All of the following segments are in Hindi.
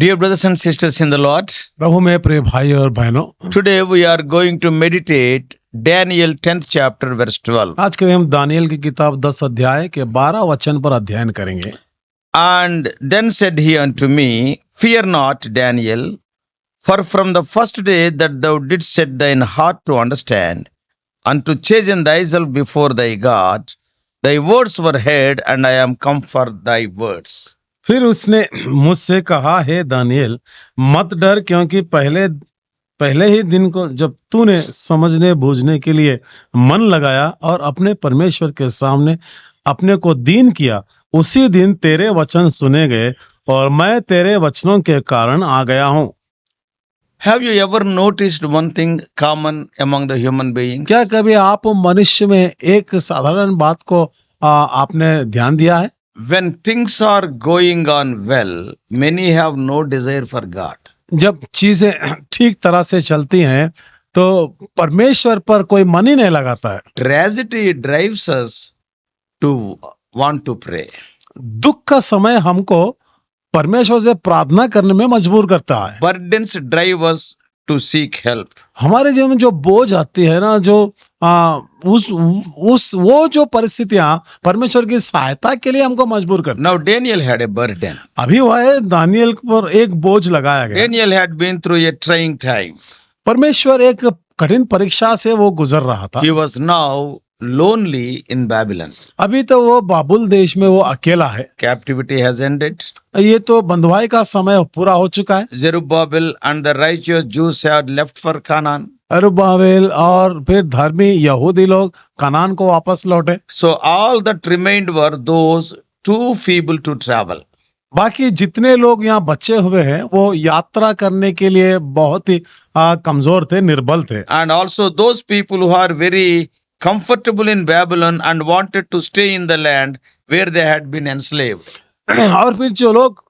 Dear brothers and sisters in the Lord, प्रभु में प्रिय भाई और बहनों, today we are going to meditate Daniel 10th chapter verse 12. आज के दिन हम दानियल की किताब 10 अध्याय के 12 वचन पर अध्ययन करेंगे। And then said he unto me, Fear not, Daniel, for from the first day that thou didst set thine heart to understand, and to chasten thyself before thy God, thy words were heard, and I am come for thy words. फिर उसने मुझसे कहा, हे दानियल, मत डर, क्योंकि पहले ही दिन को जब तूने समझने बूझने के लिए मन लगाया और अपने परमेश्वर के सामने अपने को दीन किया, उसी दिन तेरे वचन सुने गए और मैं तेरे वचनों के कारण आ गया हूँ। Have you ever noticed one thing common among the human beings? क्या कभी आप मनुष्य में एक साधारण बात को आपने ध्यान दिया है? When things are going on well, many have no desire for God. जब चीजें ठीक तरह से चलती हैं तो परमेश्वर पर कोई मन ही नहीं लगाता है। Tragedy drives us to want to pray. दुख का समय हमको परमेश्वर से प्रार्थना करने में मजबूर करता है। Burdens drive us to seek help. हमारे जीवन में जो बोझ आती है ना, जो वो जो परिस्थितियां परमेश्वर की सहायता के लिए हमको मजबूर करती। Now Daniel had a burden. अभी वह दानियल पर एक बोझ लगाया गया। Daniel had been through a trying time. परमेश्वर एक कठिन परीक्षा से वो गुजर रहा था। He was now lonely in Babylon. अभी तो वो बाबुल देश में वो अकेला है। Captivity has ended. ये तो बंधुआई का समय पूरा हो चुका है। Zerubbabel and the righteous Jews had left for Canaan. अरुबाबेल और फिर धर्मी यहूदी लोग कनान को वापस लौटे। So all that remained were those too feeble to travel. बाकी जितने लोग यहाँ बचे हुए हैं वो यात्रा करने के लिए बहुत ही कमजोर थे, निर्बल थे। And also those people who are very comfortable in Babylon and wanted to stay in the land where they had been enslaved. और फिर जो लोग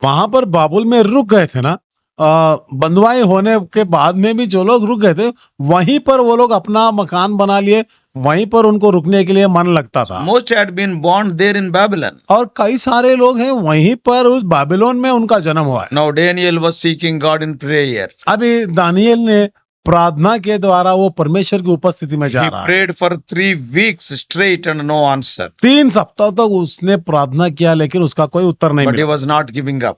वहां पर बाबुल में रुक गए थे ना, बंधुआई होने के बाद में भी जो लोग रुक गए थे, वहीं पर वो लोग अपना मकान बना लिए, वहीं पर उनको रुकने के लिए मन लगता था। Most had been born there in Babylon. और कई सारे लोग हैं वहीं पर उस बाबिलोन में उनका जन्म हुआ है। Now Daniel was seeking God in prayer. अभी दानियल ने प्रार्थना के द्वारा वो परमेश्वर की उपस्थिति में जा He रहा है। prayed for 3 weeks straight and no answer. 3 सप्ताह तक उसने प्रार्थना किया लेकिन उसका कोई उत्तर नहीं But he मिला। was not giving up.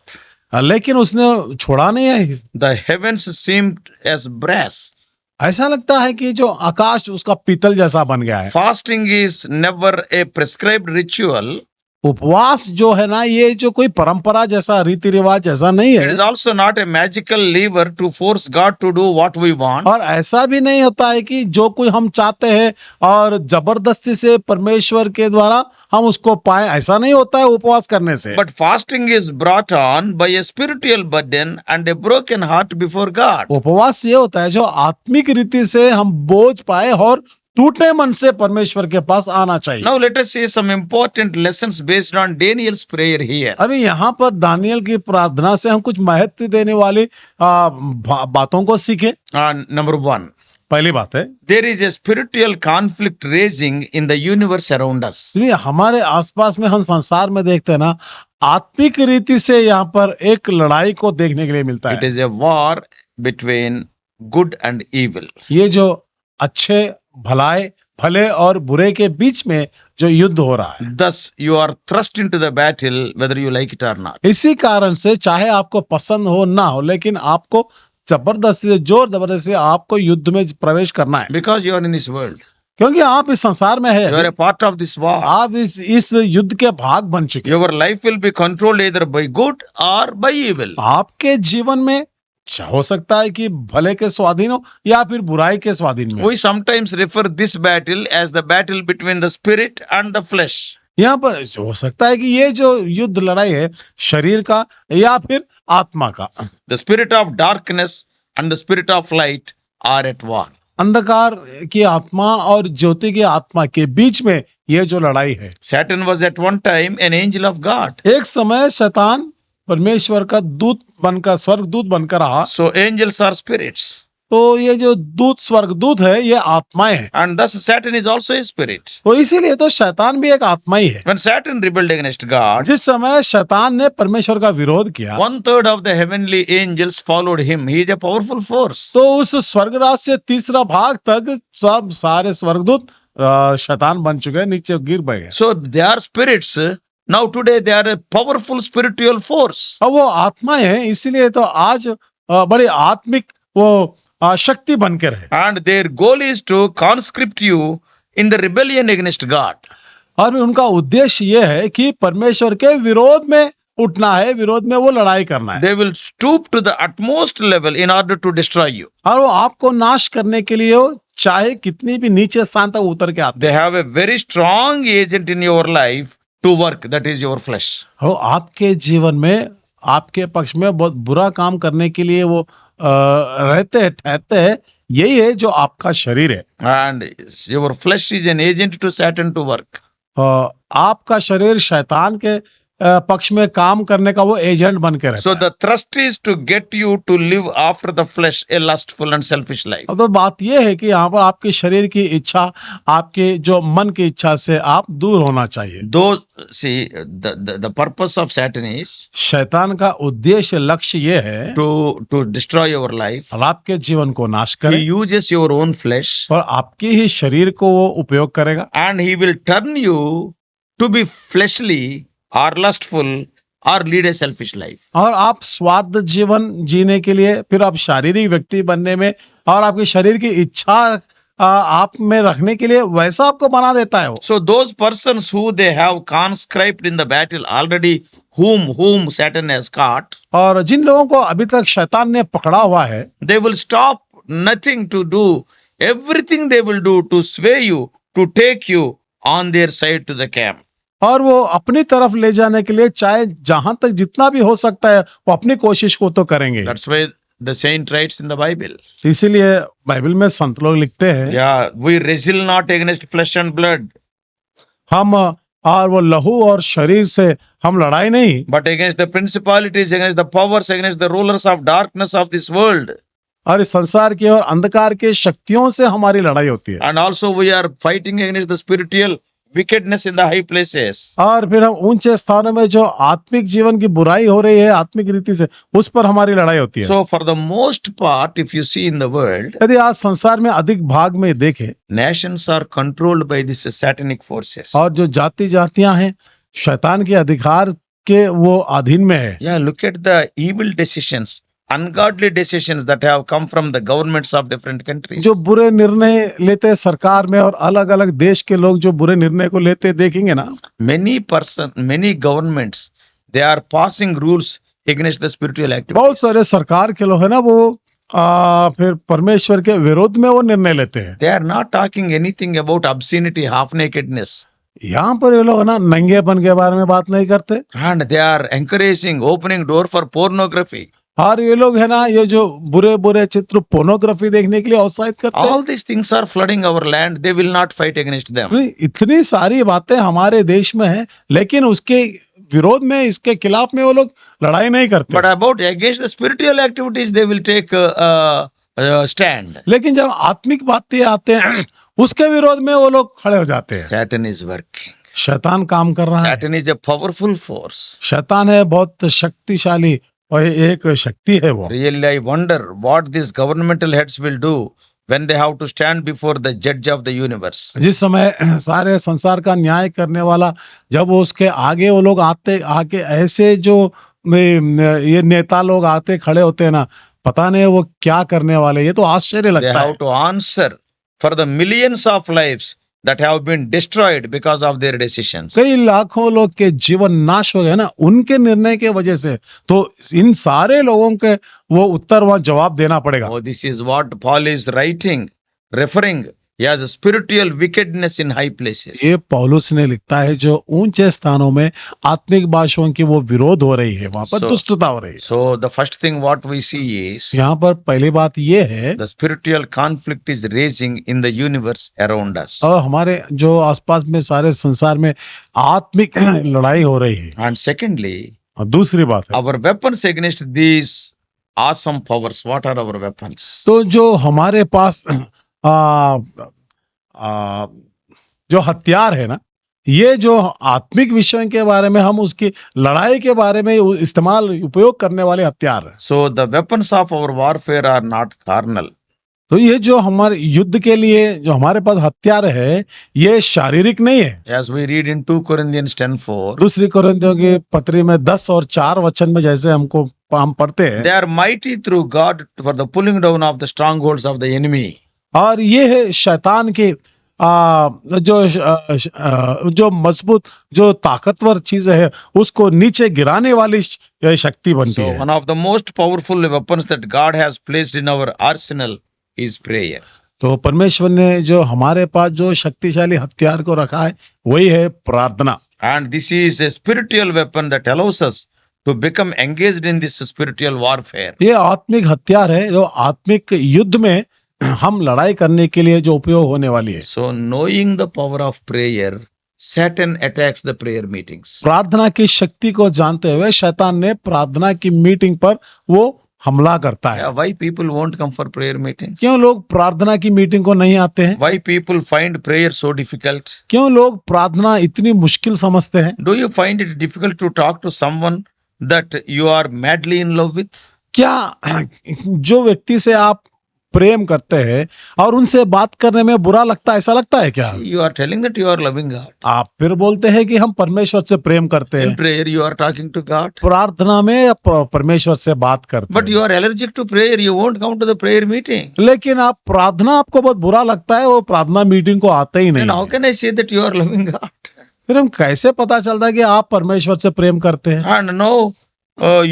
लेकिन उसने छोड़ा नहीं है। The heavens seemed as brass. ऐसा लगता है कि जो आकाश उसका पीतल जैसा बन गया है। Fasting is never a prescribed ritual. उपवास जो है ना, ये जो कोई परंपरा जैसा, रीति रिवाज जैसा नहीं It है। is also not a magical lever to force God to do what we want. और ऐसा भी नहीं होता है कि जो कोई हम चाहते हैं और जबरदस्ती से परमेश्वर के द्वारा हम उसको पाए, ऐसा नहीं होता है उपवास करने से। But fasting is brought on by a spiritual burden and a broken heart before God. उपवास ये होता है जो आत्मिक रीति से हम बोझ पाए और टूटने मन से परमेश्वर के पास आना चाहिए। Now let us see some important lessons based on Daniel's prayer here. अभी यहाँ पर दानियल की प्रार्थना से हम कुछ महत्व देने वाली बातों को सीखे। Number 1. पहली बात है, There is a spiritual conflict raging in the universe around us. हमारे आसपास में हम संसार में देखते हैं ना, आत्मिक रीति से यहाँ पर एक लड़ाई को देखने के लिए मिलता It है। is a war between good and evil. ये जो अच्छे भले और बुरे के बीच में जो युद्ध हो रहा है। Thus you are thrust into the battle whether you like it or not. इसी कारण से चाहे आपको पसंद हो ना हो, लेकिन आपको जबरदस्ती से, जोर जबरदस्ती से आपको युद्ध में प्रवेश करना है। Because you are in this world. क्योंकि आप इस संसार में You are है, a part of this war. आप इस युद्ध के भाग बन चुके हैं। Your life will be controlled either by good or by evil. आपके जीवन में हो सकता है कि भले के स्वाधीन हो या फिर बुराई के स्वाधीन में। We sometimes refer this battle as the battle between the spirit and the flesh. यहाँ पर हो सकता है कि ये जो युद्ध लड़ाई है शरीर का या फिर आत्मा का। The spirit of darkness and the spirit of light are at war. अंधकार की आत्मा और ज्योति की आत्मा के बीच में ये जो लड़ाई है। Satan was at one time an angel of God. एक समय शैतान परमेश्वर का दूत बनकर, स्वर्गदूत बनकर रहा। So angels are spirits. तो ये जो दूत स्वर्गदूत है ये आत्माएं हैं, And thus Satan is also a spirit. तो इसीलिए तो शैतान भी एक आत्मा ही है। When Satan rebelled against God, जिस समय शैतान ने परमेश्वर का विरोध किया 1/3 of the heavenly angels followed him. He is a powerful force. तो उस स्वर्गराज से तीसरा भाग तक सब सारे स्वर्गदूत शैतान बन चुके हैं, नीचे गिर गए। So they are spirits. Now today they are a powerful spiritual force. अब वो आत्माएं हैं, इसीलिए तो आज बड़ी आत्मिक वो शक्ति बन के रहे। And their goal is to conscript you in the rebellion against God. और उनका उद्देश्य ये है कि परमेश्वर के विरोध में उठना है, विरोध में वो लड़ाई करना है। They will stoop to the utmost level in order to destroy you. और वो आपको नाश करने के लिए वो चाहे कितनी भी नीचे स्थान तक उतर के आते They have a very strong agent in your life to work, that is your flesh. हो। आपके जीवन में आपके पक्ष में बहुत बुरा काम करने के लिए वो रहते हैं, ठहरते हैं, यही है जो आपका शरीर है। And your flesh is an agent to Satan to work. आपका शरीर शैतान के पक्ष में काम करने का वो एजेंट बन के रहता So है। the thrust is to get you to live after the flesh a lustful and selfish life. अब तो बात ये है कि यहाँ पर आपके शरीर की इच्छा, आपके जो मन की इच्छा से आप दूर होना चाहिए। Those, see, the purpose of Satan is शैतान का उद्देश्य, लक्ष्य ये है to destroy your life. और आपके जीवन को नाश He करे uses your own flesh और आपके ही शरीर को वो उपयोग करेगा and he will turn you to be fleshly or lustful or lead a selfish life. और आप स्वार्थ जीवन जीने के लिए, फिर आप शारीरिक व्यक्ति बनने में और आपके शरीर की इच्छा आप में रखने के लिए वैसा आपको बना देता है वो। So those persons who they have conscribed in the battle already, whom Satan has caught, और जिन लोगों को अभी तक शैतान ने पकड़ा हुआ है, they will stop nothing to do, everything they will do to sway you, to take you on their side to the camp. और वो अपनी तरफ ले जाने के लिए चाहे जहां तक जितना भी हो सकता है वो अपनी कोशिश को तो करेंगे। That's why the saint writes in the Bible. इसीलिए बाइबल में संत लोग लिखते हैं, Yeah, we wrestle not against flesh and blood, हम और वो लहू और शरीर से हम लड़ाई नहीं, but against the principalities, against the powers, against the rulers of darkness of this world. और इस संसार की और अंधकार के शक्तियों से हमारी लड़ाई होती है। And also we are fighting against the spiritual wickedness in the high places. और फिर हम ऊंचे स्थानों में जो आत्मिक जीवन की बुराई हो रही है आत्मिक रीति से, उस पर हमारी लड़ाई होती है। So for the most part, if you see in the world, यदि आज संसार में अधिक भाग में देखें, nations are controlled by these satanic forces. और जो जाति जातियां हैं शैतान के अधिकार के वो अधीन में है। Yeah, look at the evil decisions, ungodly decisions that have come from the governments of different countries. जो बुरे निर्णय लेते हैं सरकार में और अलग अलग देश के लोग जो बुरे निर्णय को लेते देखेंगे ना, Many governments, they are passing rules against the spiritual activities. बहुत सारे सरकार के लोग है ना वो फिर परमेश्वर के विरोध में वो निर्णय लेते हैं। They are not talking anything about obscenity, half nakedness, यहाँ पर ये लोग है ना नंगेपन के बारे में बात नहीं करते, and they are encouraging, opening door for pornography. और ये लोग है ना ये जो बुरे बुरे चित्र पोर्नोग्राफी देखने के लिए उत्साहित करते हैं। All these things are flooding our land. They will not fight against them. इतनी सारी बातें हमारे देश में है, लेकिन उसके विरोध में, इसके खिलाफ में वो लोग लड़ाई नहीं करते। But about against the spiritual activities, they will take stand. लेकिन जब आत्मिक बातें आते हैं उसके विरोध में वो लोग खड़े हो जाते हैं। Satan is working. शैतान काम कर रहा है। Satan is a powerful force. शैतान है बहुत शक्तिशाली और एक शक्ति है वो। Really, I wonder what these governmental heads will do when they have to stand before the judge of the universe. जिस समय सारे संसार का न्याय करने वाला जब वो उसके आगे वो लोग आके ऐसे जो ये नेता लोग आते खड़े होते हैं ना, पता नहीं वो क्या करने वाले, ये तो आश्चर्य They लगता है। have to answer for the millions of lives that have been destroyed because of their decisions. कई लाखों लोग के जीवन नाश हो गए ना उनके निर्णय के वजह से, तो इन सारे लोगों के वो उत्तर व जवाब देना पड़ेगा। Oh, this is what Paul is writing, referring as a spiritual wickedness in high places. ये पौलुस ने लिखता है जो ऊंचे स्थानों में आत्मिक भाषाओं की वो विरोध हो रही है, वहां पर So- दुष्टता हो रही है। So the first thing what we see is यहाँ पर पहली बात ये है, the spiritual conflict is raging in the universe around us. और हमारे जो आसपास में सारे संसार में आत्मिक लड़ाई हो रही है। And secondly, और दूसरी बात है, our weapons against these awesome powers. What are our weapons? तो जो हमारे पास आ, आ, जो हथियार है ना, ये जो आत्मिक विषयों के बारे में हम उसकी लड़ाई के बारे में इस्तेमाल उपयोग करने वाले हथियार है। So the weapons of our warfare are not carnal. तो ये जो हमारे युद्ध के लिए जो हमारे पास हथियार है, ये शारीरिक नहीं है। As we read in 2 Corinthians 10:4, दूसरी कोरिन्थियों की पत्री में 10 और 4 वचन में जैसे हम पढ़ते हैं, they are mighty through God for the pulling down of the strongholds of the enemy. और ये है शैतान की जो मजबूत जो ताकतवर चीज है उसको नीचे गिराने वाली शक्ति बनती So है। one of the most powerful weapons that God has placed in our arsenal is prayer. तो परमेश्वर ने जो हमारे पास जो शक्तिशाली हथियार को रखा है वही है प्रार्थना। And this is a spiritual weapon that allows us to become engaged in this spiritual warfare. ये आत्मिक हथियार है जो आत्मिक युद्ध में हम लड़ाई करने के लिए जो उपयोग होने वाली है। So knowing the power of prayer, Satan attacks the prayer meetings. प्रार्थना की शक्ति को जानते हुए शैतान ने प्रार्थना की मीटिंग पर वो हमला करता है। Yeah, why people won't come for prayer meetings? क्यों लोग प्रार्थना की मीटिंग को नहीं आते हैं? Why people find prayer so difficult? क्यों लोग प्रार्थना इतनी मुश्किल समझते हैं? Do you find it difficult to talk to someone that you are madly in love with? क्या जो व्यक्ति से आप प्रेम करते हैं और उनसे बात करने में बुरा लगता है, ऐसा लगता है क्या? You are telling that you are loving God. आप फिर बोलते हैं कि हम परमेश्वर से प्रेम करते In हैं, prayer, you are talking to God. प्रार्थना में परमेश्वर से बात करते But हैं, you are allergic to prayer. You won't come to the prayer meeting. लेकिन आप प्रार्थना आपको बहुत बुरा लगता है, वो प्रार्थना मीटिंग को आते ही Then नहीं how है। can I say that you are loving God? फिर हम कैसे पता चलता है कि आप परमेश्वर से प्रेम करते हैं? And now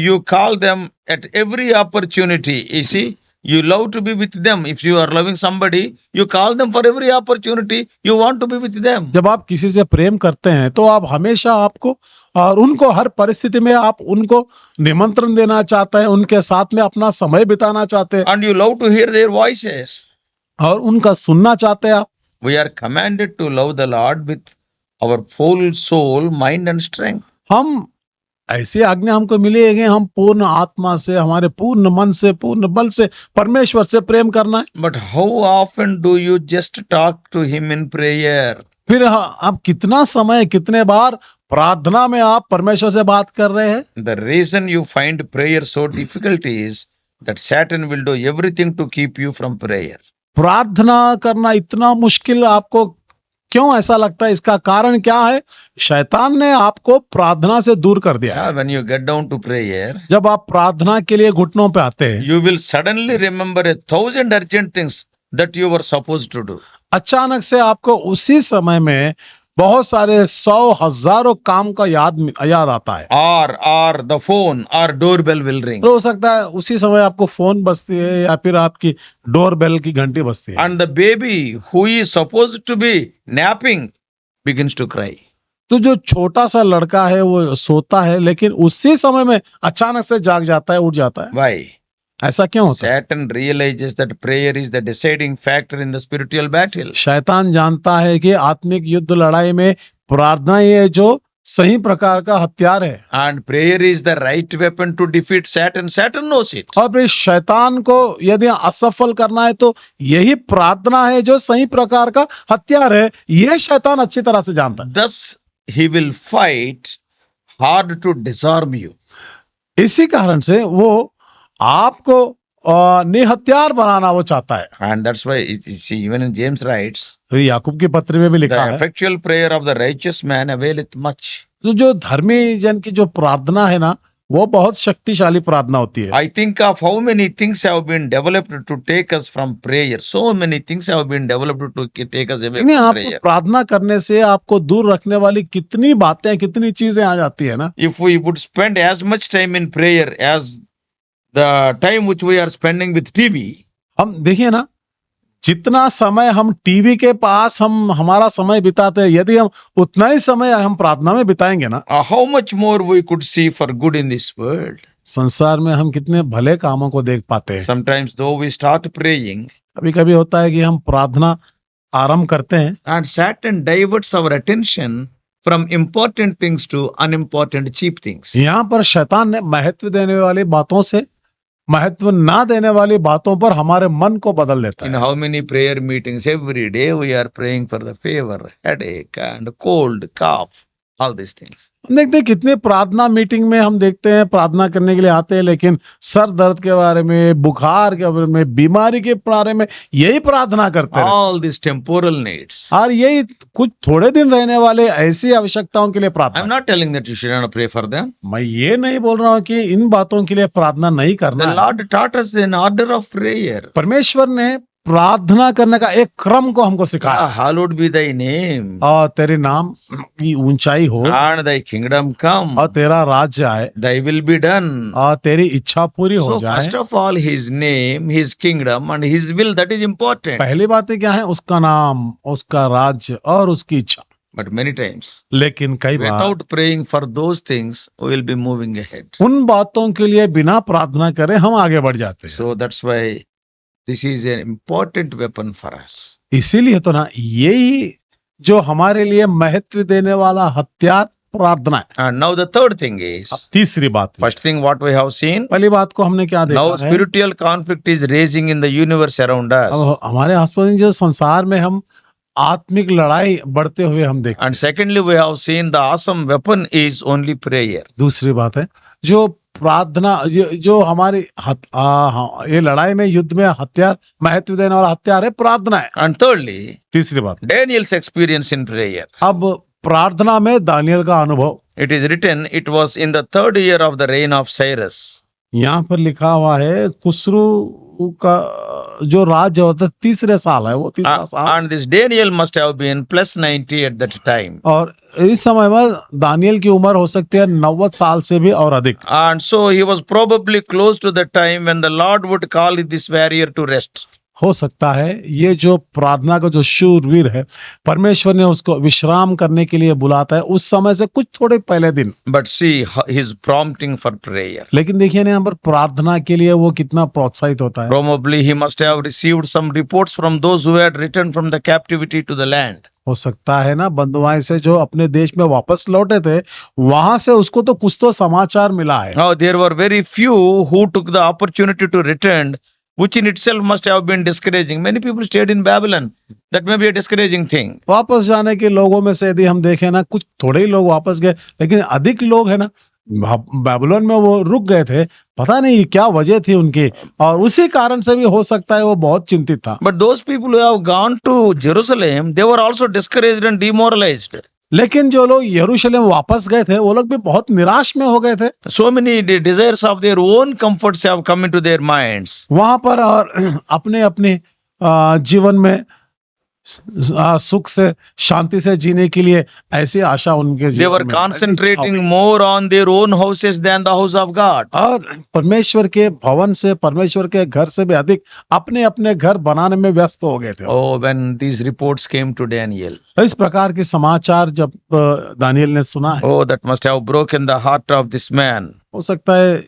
you call them at every opportunity. You see, you love to be with them. If you are loving somebody, you call them for every opportunity. You want to be with them. जब आप किसी से प्रेम करते हैं तो आप हमेशा आपको और उनको हर परिस्थिति में आप उनको निमंत्रण देना चाहते हैं, उनके साथ में अपना समय बिताना चाहते हैं And you love to hear their voices. और उनका सुनना चाहते हैं आप। We are commanded to love the Lord with our full soul, mind and strength. हम ऐसी आज्ञा हमको मिली है कि हम पूर्ण आत्मा से, हमारे पूर्ण मन से, पूर्ण बल से परमेश्वर से प्रेम करना है। But how often do you just talk to Him in prayer? फिर आप कितना समय, कितने बार प्रार्थना में आप परमेश्वर से बात कर रहे हैं? The reason you find prayer so difficult is that Satan will do everything to keep you from prayer. प्रार्थना करना इतना मुश्किल आपको क्यों ऐसा लगता है? इसका कारण क्या है? शैतान ने आपको प्रार्थना से दूर कर दिया है। Yeah, when you get down to prayer, जब आप प्रार्थना के लिए घुटनों पे आते हैं, you will suddenly remember 1,000 urgent things that you were supposed to do. अचानक से आपको उसी समय में बहुत सारे 100 हजारों काम का याद आता है। Or the phone or doorbell will ring. तो हो सकता है उसी समय आपको फोन बजती है या फिर आपकी डोर बेल की घंटी बजती है And the baby who is supposed to be napping begins to cry. तो जो छोटा सा लड़का है वो सोता है लेकिन उसी समय में अचानक से जाग जाता है, उठ जाता है। Why? ऐसा क्यों होता है? Satan realizes that prayer is the deciding factor in the spiritual battle. शैतान जानता है कि आत्मिक युद्ध लड़ाई में प्रार्थना ही है जो सही प्रकार का हथियार है And prayer is the right weapon to defeat Satan. Satan knows it. और फिर शैतान को यदि असफल करना है तो यही प्रार्थना है जो सही प्रकार का हथियार है। यह शैतान अच्छी तरह से जानता है। Thus, he will fight hard to disarm you. इसी कारण से वो आपको निहत्यार बनाना वो चाहता है। And that's why, you see, even in James writes, तो याकूब की पत्री में भी लिखा the है effectual prayer of the righteous man availeth much. तो जो धर्मी जन की जो प्रार्थना है ना वो बहुत शक्तिशाली प्रार्थना होती है। I think of how many things have been developed to take us from prayer. So many things have been developed to take us away नहीं, from आपको prayer. प्रार्थना करने से आपको दूर रखने वाली कितनी बातें, कितनी चीजें आ जाती है ना। If we would spend as much time in prayer as the time which we are spending with TV, हम देखिए ना जितना समय हम टीवी के पास हम हमारा समय बिताते हैं, यदि हम उतना ही समय हम प्रार्थना में बिताएंगे ना, how much more we could see for good in this world. संसार में हम कितने भले कामों को देख पाते हैं। Sometimes though we start praying कभी कभी होता है कि हम प्रार्थना आरंभ करते हैं and Satan diverts our attention from important things to unimportant cheap things. यहाँ पर शैतान ने महत्व देने वाली बातों से महत्व ना देने वाली बातों पर हमारे मन को बदल देता In है। how many prayer meetings every day we are praying for the fever, headache, and cold, cough, all these things. हम देखते हैं कितने प्रार्थना मीटिंग में हम देखते हैं प्रार्थना करने के लिए आते हैं, लेकिन सर दर्द के बारे में, बुखार के बारे में, बीमारी के बारे में यही प्रार्थना करते हैं। All these temporal needs. और यही कुछ थोड़े दिन रहने वाले ऐसी आवश्यकताओं के लिए I'm प्रार्थना। not telling that you should not pray for them. मैं ये नहीं बोल रहा हूँ कि इन बातों के लिए प्रार्थना नहीं करना The है। Lord taught us an order of prayer. परमेश्वर ने प्रार्थना करने का एक क्रम को हमको सिखाया। Hallowed be thy name, और तेरे नाम की ऊंचाई हो and thy kingdom come, और तेरा राज्य आए thy will be done. और तेरी इच्छा पूरी हो So जाए। first of all, his name, his kingdom, and his will, that is important. पहली बात क्या है? उसका नाम, उसका राज्य और उसकी इच्छा। But many times, लेकिन कई बार without praying for those things, we will be moving ahead. उन बातों के लिए बिना प्रार्थना करे हम आगे बढ़ जाते हैं। So that's why this is an important weapon for us. इसीलिए तो ना यही जो हमारे लिए महत्व देने वाला हथियार प्रार्थना है। And now the third thing is, अब तीसरी बात, first thing what we have seen, पहली बात को हमने क्या देखा now है? spiritual conflict is raging in the universe around us. अब हमारे आसपास जो संसार में हम आत्मिक लड़ाई बढ़ते हुए हम देखते हैं। And secondly, we have seen the awesome weapon is only prayer. दूसरी बात है जो प्रार्थना जो हमारी ये लड़ाई में, युद्ध में हथियार, महत्व देने वाला हथियार है प्रार्थना है। And thirdly, तीसरी बात, Daniel's experience in prayer. अब प्रार्थना में दानियल का अनुभव। It is written, it was in the 3rd year of the reign of Cyrus. यहाँ पर लिखा हुआ है खुसरू का जो राज्य होता है तीसरे साल है, वो तीसरा साल। And this Daniel must have been plus 90 at that time. और इस समय में दानियल की उम्र हो सकती है 90 साल से भी और अधिक। And so he was probably close to the time when the Lord would call this warrior to rest. हो सकता है ये जो प्रार्थना का जो शूरवीर है, परमेश्वर ने उसको विश्राम करने के लिए बुलाता है उस समय से कुछ थोड़े पहले दिन। But see his prompting for prayer. लेकिन देखिए ना, यहाँ पर प्रार्थना के लिए वो कितना प्रोत्साहित होता है। Probably he must have received some reports from those who had returned from the captivity to the land. हो सकता है ना, बंधुआई से जो अपने देश में वापस लौटे थे, वहां से उसको तो कुछ तो समाचार मिला है। Now there were very few who took the opportunity to return, which in itself must have been discouraging. Many people stayed in Babylon. That may be a discouraging thing. वापस जाने के लोगों में से यदि हम देखें ना, कुछ थोड़े ही लोग वापस गए, लेकिन अधिक लोग है ना बाबुलोन में वो रुक गए थे। पता नहीं क्या वजह थी उनकी, और उसी कारण से भी हो सकता है वो बहुत चिंतित था। But those people who have gone to Jerusalem, they were also discouraged and demoralized. लेकिन जो लोग यरूशलेम वापस गए थे, वो लोग भी बहुत निराश में हो गए थे। So many desires of their own comforts have come into their minds. वहां पर और अपने अपने जीवन में सुख से, शांति से जीने के लिए ऐसी आशा उनके They were जीवन में, concentrating more on their own houses than the house of God. और परमेश्वर के भवन से, परमेश्वर के घर से भी अधिक अपने अपने घर बनाने में व्यस्त हो गए थे। Oh, when these reports came to Daniel, इस प्रकार के समाचार जब दानियल ने सुना है, oh, that must have broken the heart of this man. हो सकता है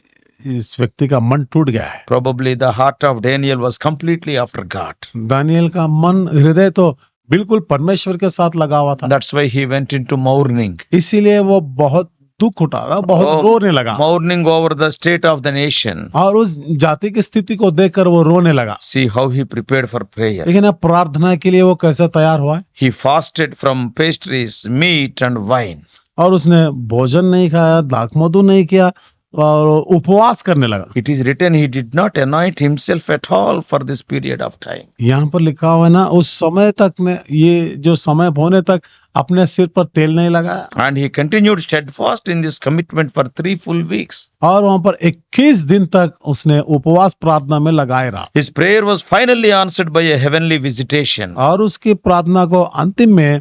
इस व्यक्ति का मन टूट गया है। Probably the heart of Daniel was completely after God. Daniel का मन, हृदय तो बिल्कुल परमेश्वर के साथ लगा हुआ था। That's why he went into mourning. इसीलिए वो बहुत दुख उठा, बहुत रोने लगा, Mourning over the state of the nation. और उस जाति की स्थिति को देखकर वो रोने लगा। See how he prepared for prayer. लेकिन अब प्रार्थना के लिए वो कैसे तैयार हुआ है? He fasted from pastries, meat and wine. और उसने भोजन नहीं खाया, दाख मधु नहीं किया, और उपवास करने लगा। It is written he did not anoint himself at all for this period of time. यहाँ पर लिखा हुआ है ना, उस समय तक ने, ये जो समय होने तक अपने सिर पर तेल नहीं लगाया। And he continued steadfast in this commitment for 3 full weeks. और वहां पर 21 दिन तक उसने उपवास प्रार्थना में लगाए रहा। His prayer was finally answered by a heavenly visitation. और उसकी प्रार्थना को अंतिम में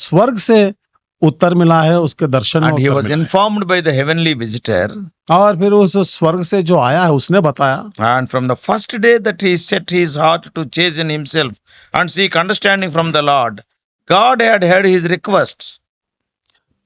स्वर्ग से उत्तर मिला है, उसके दर्शन में And he उत्तर was मिला है। informed by the heavenly visitor. और फिर उस स्वर्ग से जो आया है उसने बताया, And from the first day that he set his heart to chasten himself and seek understanding from the Lord, God had heard his request.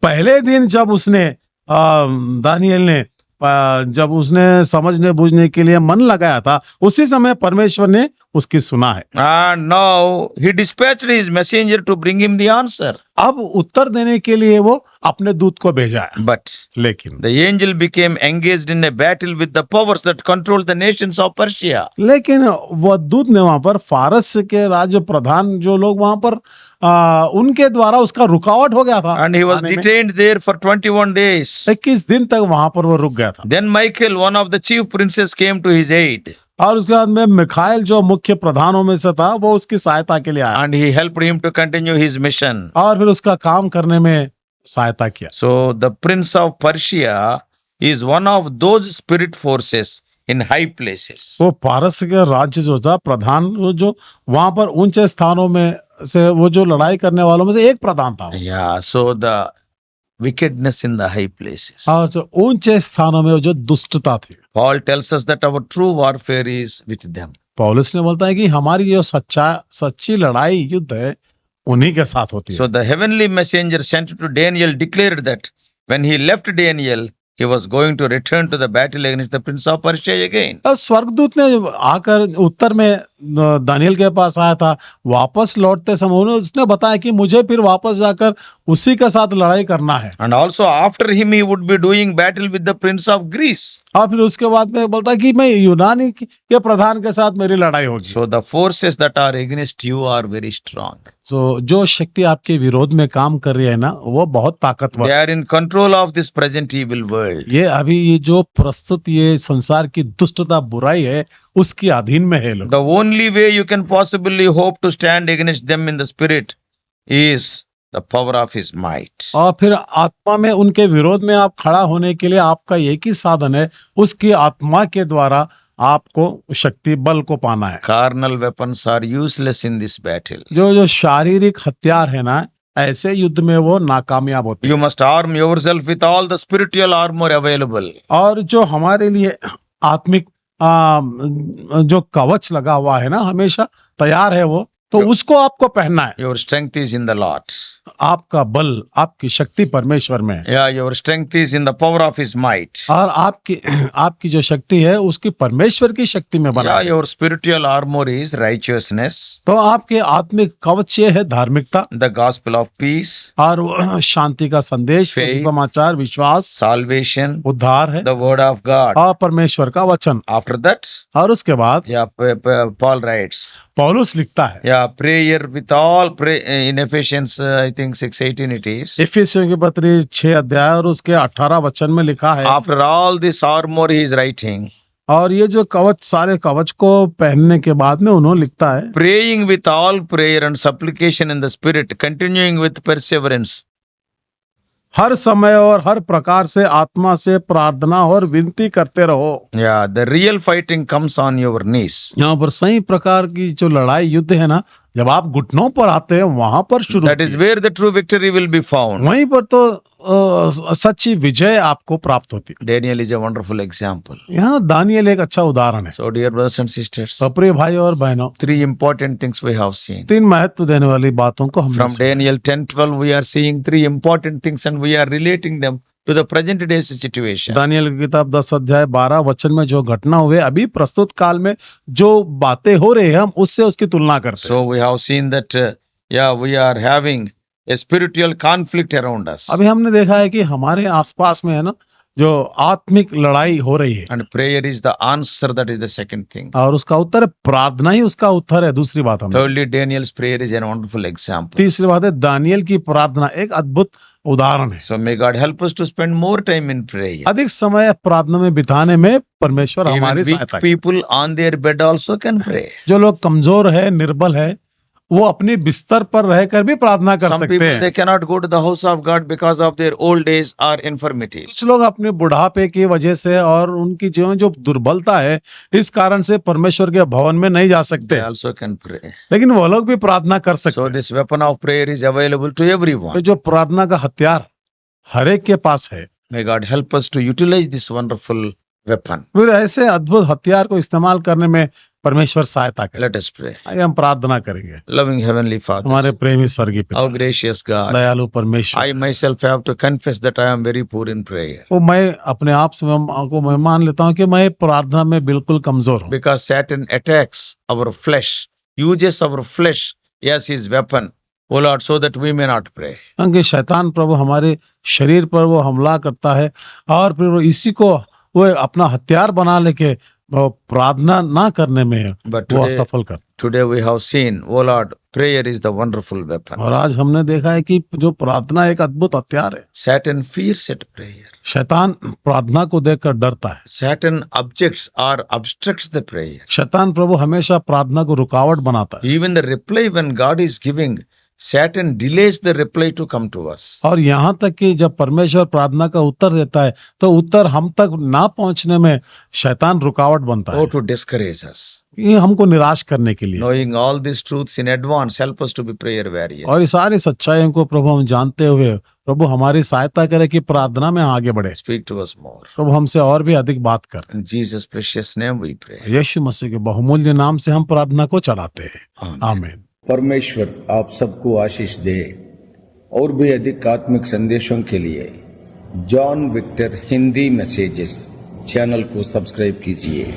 पहले दिन जब उसने दानियल ने जब उसने समझने बूझने के लिए मन लगाया था, उसी समय परमेश्वर ने उसकी सुना है। And now he dispatched his messenger to bring him the answer. अब उत्तर देने के लिए वो अपने दूत को भेजा है। But लेकिन the angel became engaged in a battle with the powers that controlled the nations of Persia. वह दूत ने वहां पर फारस के राज्य प्रधान जो लोग वहां पर उनके द्वारा उसका रुकावट हो गया था। And he was आने में। detained there for 21 days. 21 दिन तक वहां पर वो रुक गया था। Then Michael, one of the chief princes, came to his aid. और उसके बाद में मिखाइल जो मुख्य प्रधानों में से था, वो उसकी सहायता के लिए आया And he helped him to continue his mission. और फिर उसका काम करने में सहायता किया। So the prince of Persia is one of those spirit forces in high places. वो पारस के राज्य जो था प्रधान, वो जो वहां पर ऊंचे स्थानों में से वो जो लड़ाई करने वालों में से एक प्रधान था। Yeah, so the wickedness in the high places. और जो ऊंचे स्थानों में वो जो दुष्टता थी। Paul tells us that our true warfare is with them. पौलुस ने बोलता है कि हमारी जो सच्ची लड़ाई युद्ध है उन्हीं के साथ होती है। So the heavenly messenger sent to Daniel declared that when he left Daniel, he was going to return to the battle against the prince of Persia again. अब स्वर्गदूत ने आकर उत्तर में दानियल के पास आया था, वापस लौटते समय उसने बताया कि मुझे फिर वापस जाकर उसी के साथ लड़ाई करना है। And also after him he would be doing battle with the prince of Greece. और फिर उसके बाद में बोलता है कि मैं यूनानी के प्रधान के साथ मेरी लड़ाई होगी। So the forces that are against you are very strong. तो जो शक्ति आपके विरोध में काम कर रही है ना, वो बहुत ताकतवर They है। are in control of this present evil world. ये अभी ये जो प्रस्तुत ये संसार की दुष्टता बुराई है, उसकी अधीन में है लोग। The only way you can possibly hope to stand against them in the spirit is the power of his might. और फिर आत्मा में उनके विरोध में आप खड़ा होने के लिए आपका एक ही साधन है, उसकी आत्मा के द्वारा आपको शक्ति बल को पाना है। Carnal weapons are useless in this battle. जो शारीरिक हथियार है ना, ऐसे युद्ध में वो नाकामयाब होते हैं। You must arm yourself with all the spiritual armor available. और जो हमारे लिए आत्मिक जो कवच लगा हुआ है ना, हमेशा तैयार है वो, तो उसको आपको पहनना है। Your strength is in the Lord. आपका बल, आपकी शक्ति परमेश्वर में है। Yeah, your strength is in the power of his might. और आपकी जो शक्ति है उसकी परमेश्वर की शक्ति में बना Yeah, है। your spiritual armor is righteousness, तो आपके आत्मिक कवच ये है धार्मिकता the gospel of peace, और शांति का संदेश, Faith, समाचार, विश्वास, salvation, उद्धार है the word of God. और परमेश्वर का वचन। After that, और उसके बाद yeah, Paul writes, पौलुस लिखता है, yeah, prayer with all in Ephesians, I think 6:18 it is. इफिसियों की पत्री 6 अध्याय और उसके 18 वचन में लिखा है। After all this armor he is writing, और ये जो कवच, सारे कवच को पहनने के बाद में उन्होंने लिखता है, praying with all prayer and supplication in the spirit, continuing with perseverance. हर समय और हर प्रकार से आत्मा से प्रार्थना और विनती करते रहो। Yeah, the real fighting comes on your knees. यहाँ पर सही प्रकार की जो लड़ाई युद्ध है ना, जब आप घुटनों पर आते हैं वहां पर शुरू That is where the true victory will be found. वहीं पर तो सच्ची विजय आपको प्राप्त होती है। Daniel is a wonderful example. यहाँ दानियल एक अच्छा उदाहरण है। So dear brothers and sisters, तो प्रिय भाई और बहनों, 3 important things we have seen. 3 महत्व देने वाली बातों को हमने From Daniel 10:12 we are seeing 3 important things and we are relating them to the present day situation. Daniel की किताब 10 अध्याय 12 वचन में जो घटना हुए अभी प्रस्तुत काल में जो बातें हो रही है, हम उससे उसकी तुलना करते हैं। So we have seen that we are having a spiritual conflict around us. अभी हमने देखा है कि हमारे आसपास में है ना, जो आत्मिक लड़ाई हो रही है, And prayer is the answer, that is the second thing. और उसका उत्तर प्रार्थना ही उसका उत्तर है। दूसरी बात हमने, Thirdly, Daniel's prayer is a wonderful example. तीसरी बात है दानियल की प्रार्थना एक अद्भुत उदाहरण है। So may God help us to spend more time in prayer. अधिक समय प्रार्थना में बिताने में परमेश्वर Even हमारी weak सहायता है। people on their bed also can pray. जो लोग कमजोर है, निर्बल है, वो अपने बिस्तर पर रहकर भी प्रार्थना कर Some सकते people, हैं। they cannot go to the house of God because of their old age or infirmities. कुछ लोग अपने बुढ़ापे की वजह से और उनकी जीवन में जो दुर्बलता है, इस कारण से परमेश्वर के भवन में नहीं जा They सकते, also can pray. लेकिन वो लोग भी प्रार्थना कर सकते So हैं। this weapon of prayer is available to तो everyone. जो प्रार्थना का हथियार हर एक के पास है, May God help us to utilize this wonderful weapon. फिर ऐसे अद्भुत हथियार को इस्तेमाल करने में परमेश्वर सहायता करे। Let us pray. आइए हम प्रार्थना करेंगे। Loving Heavenly Father, हमारे प्रेमी स्वर्गीय पिता, our gracious God, दयालु परमेश्वर, I myself have to confess that I am very poor in prayer. वो मैं अपने आप से मैं मान लेता हूँ कि मैं प्रार्थना में बिल्कुल कमजोर हूँ, Because Satan attacks our flesh, uses our flesh as his weapon, O Lord, so that we may not pray. क्योंकि शैतान प्रभु हमारे शरीर पर वो हमला करता है और फिर वो इसी को वो अपना हथियार बना लेके वो प्रार्थना ना करने में But वो today, असफल करता today we have seen, O Lord, prayer is the wonderful है। weapon. और आज हमने देखा है कि जो प्रार्थना एक अद्भुत हथियार है। Satan fears at prayer. शैतान प्रार्थना को देखकर डरता है। Satan objects or obstructs the prayer. शैतान प्रभु हमेशा प्रार्थना को रुकावट बनाता है Even the reply when God is giving, Satan delays the reply to come to us. और यहाँ तक कि जब परमेश्वर प्रार्थना का उत्तर देता है तो उत्तर हम तक ना पहुंचने में शैतान रुकावट बनता है, Oh, to discourage us. ये हमको निराश करने के लिए। Knowing all these truths in advance, help us to be prayer warriors. और ये सारी सच्चाइयों को प्रभु हम जानते हुए प्रभु हमारी सहायता करे कि प्रार्थना में आगे बढ़े। Speak to us more. प्रभु हमसे और भी अधिक बात कर। In Jesus' precious name we pray. यीशु मसीह के बहुमूल्य नाम से हम प्रार्थना को चढ़ाते हैं। Amen. आमीन। परमेश्वर आप सबको आशीष दे। और भी अधिक आत्मिक संदेशों के लिए John Victor Hindi messages channel को सब्सक्राइब कीजिए।